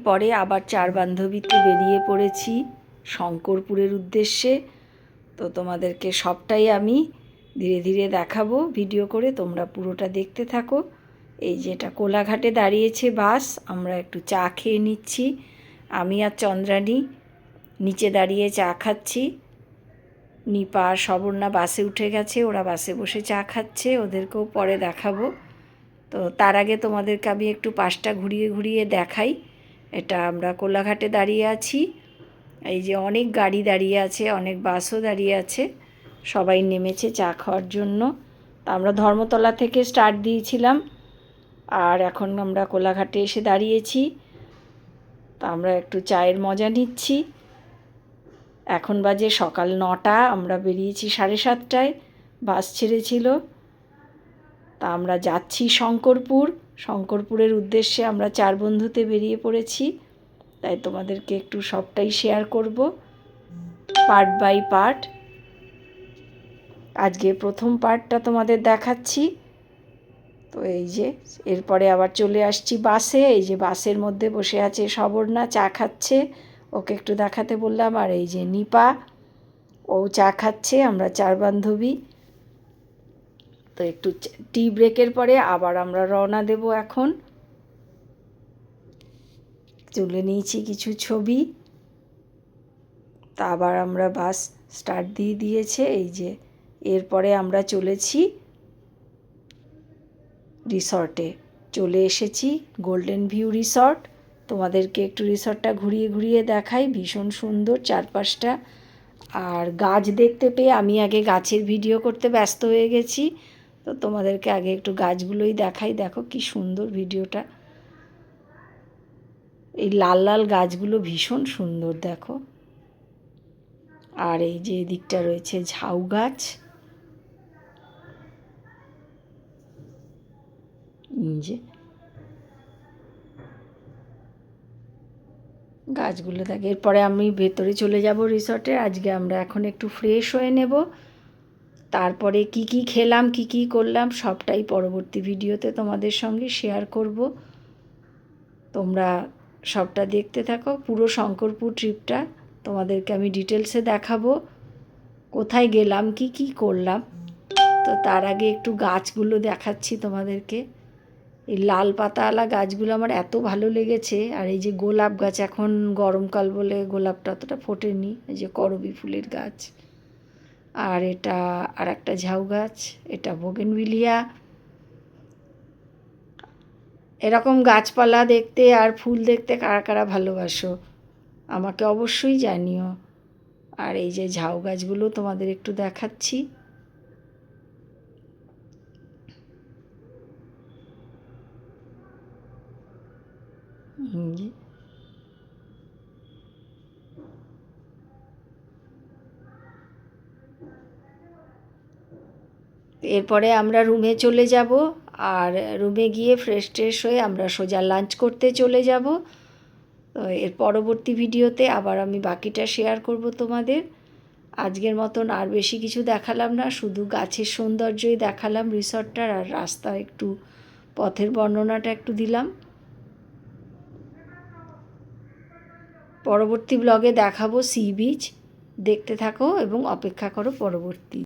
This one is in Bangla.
পরে আবার 4 বান্ধবীতে বেরিয়ে পড়েছি শঙ্করপুরের উদ্দেশ্যে। তো তোমাদেরকে সবটাই আমি ধীরে ধীরে দেখাবো ভিডিও করে, তোমরা পুরোটা দেখতে থাকো। এই যে এটা কোলাঘাটে দাঁড়িয়েছে বাস, আমরা একটু চা খেয়ে নিচ্ছি। আমি আর চন্দ্রানী নিচে দাঁড়িয়ে চা খাচ্ছি। নিপা আর সবর্ণা বাসে উঠে গেছে, ওরা বাসে বসে চা খাচ্ছে, ওদেরকেও পরে দেখাবো। তো তার আগে তোমাদেরকে আমি একটু পাশটা ঘুরিয়ে ঘুরিয়ে দেখাই। এটা আমরা কোলাঘাটে দাঁড়িয়ে আছি। এই যে অনেক গাড়ি দাঁড়িয়ে আছে, অনেক বাসও দাঁড়িয়ে আছে, সবাই নেমেছে চা খাওয়ার জন্য। তা আমরা ধর্মতলা থেকে স্টার্ট দিয়েছিলাম, আর এখন আমরা কোলাঘাটে এসে দাঁড়িয়েছি। তা আমরা একটু চায়ের মজা নিচ্ছি। এখন বাজে সকাল 9টা, আমরা বেরিয়েছি 7:30টায়, বাস ছেড়েছিল। তা আমরা যাচ্ছি শঙ্করপুরের উদ্দেশ্যে। আমরা 4 বন্ধুতে বেরিয়ে পড়েছি, তাই তোমাদেরকে একটু সবটাই শেয়ার করব পার্ট বাই পার্ট। আজকে প্রথম পার্টটা তোমাদের দেখাচ্ছি। তো এই যে এরপরে আবার চলে আসছি বাসে। এই যে বাসের মধ্যে বসে আছে সবর্ণা, চা খাচ্ছে, ওকে একটু দেখাতে বললাম। আর এই যে নিপা, ও চা খাচ্ছে। আমরা 4 বান্ধবী। তো একটু টি ব্রেকের পরে আবার আমরা রওনা দেব। এখন তুলে নিয়েছি কিছু ছবি। তা আবার আমরা বাস স্টার্ট দিয়ে দিয়েছে। এই যে এরপরে আমরা চলেছি রিসর্টে, চলে এসেছি গোল্ডেন ভিউ রিসর্ট। তোমাদেরকে একটু রিসর্টটা ঘুরিয়ে ঘুরিয়ে দেখাই, ভীষণ সুন্দর চারপাশটা। আর গাছ দেখতে পেয়ে আমি আগে গাছের ভিডিও করতে ব্যস্ত হয়ে গেছি, তো তোমাদেরকে আগে একটু গাছগুলোই দেখাই। দেখো কি সুন্দর ভিডিওটা, এই লাল লাল গাছগুলো ভীষণ সুন্দর দেখো। আর এই যে এদিকটা রয়েছে ঝাউ গাছ। যে গাছগুলো থাকে। এরপরে আমি ভেতরে চলে যাব রিসর্টে। আজকে আমরা এখন একটু ফ্রেশ হয়ে নেব, তারপরে কি কি খেলাম কি কি করলাম সবটাই পরবর্তী ভিডিওতে তোমাদের সঙ্গে শেয়ার করব। তোমরা সবটা দেখতে থাকো। পুরো শঙ্করপুর ট্রিপটা তোমাদেরকে আমি ডিটেলসে দেখাবো, কোথায় গেলাম কি কি করলাম। তো তার আগে একটু গাছগুলো দেখাচ্ছি তোমাদেরকে। এই লাল পাতাওয়ালা গাছগুলো আমার এত ভালো লেগেছে। আর এই যে গোলাপ গাছ, এখন গরমকাল বলে গোলাপটা অতটা ফোটেনি, এই যে করবী ফুলের গাছ। আর এটা আর একটা ঝাউ গাছ, এটা বোগেনভিলিয়া। এরকম গাছপালা দেখতে আর ফুল দেখতে কারা কারা ভালোবাসো আমাকে অবশ্যই জানিও। আর এই যে ঝাউ গাছগুলো তোমাদের একটু দেখাচ্ছি। এরপরে আমরা রুমে চলে যাব, আর রুমে গিয়ে ফ্রেশ ট্রেশ হয়ে আমরা সোজা লাঞ্চ করতে চলে যাব। তো এর পরবর্তী ভিডিওতে আবার আমি বাকিটা শেয়ার করব তোমাদের। আজকের মতন আর বেশি কিছু দেখালাম না, শুধু গাছের সৌন্দর্যই দেখালাম রিসর্টটার, আর রাস্তা একটু পথের বর্ণনাটা একটু দিলাম। পরবর্তী ব্লগে দেখাবো সি বিচ, দেখতে থাকো এবং অপেক্ষা করো পরবর্তী।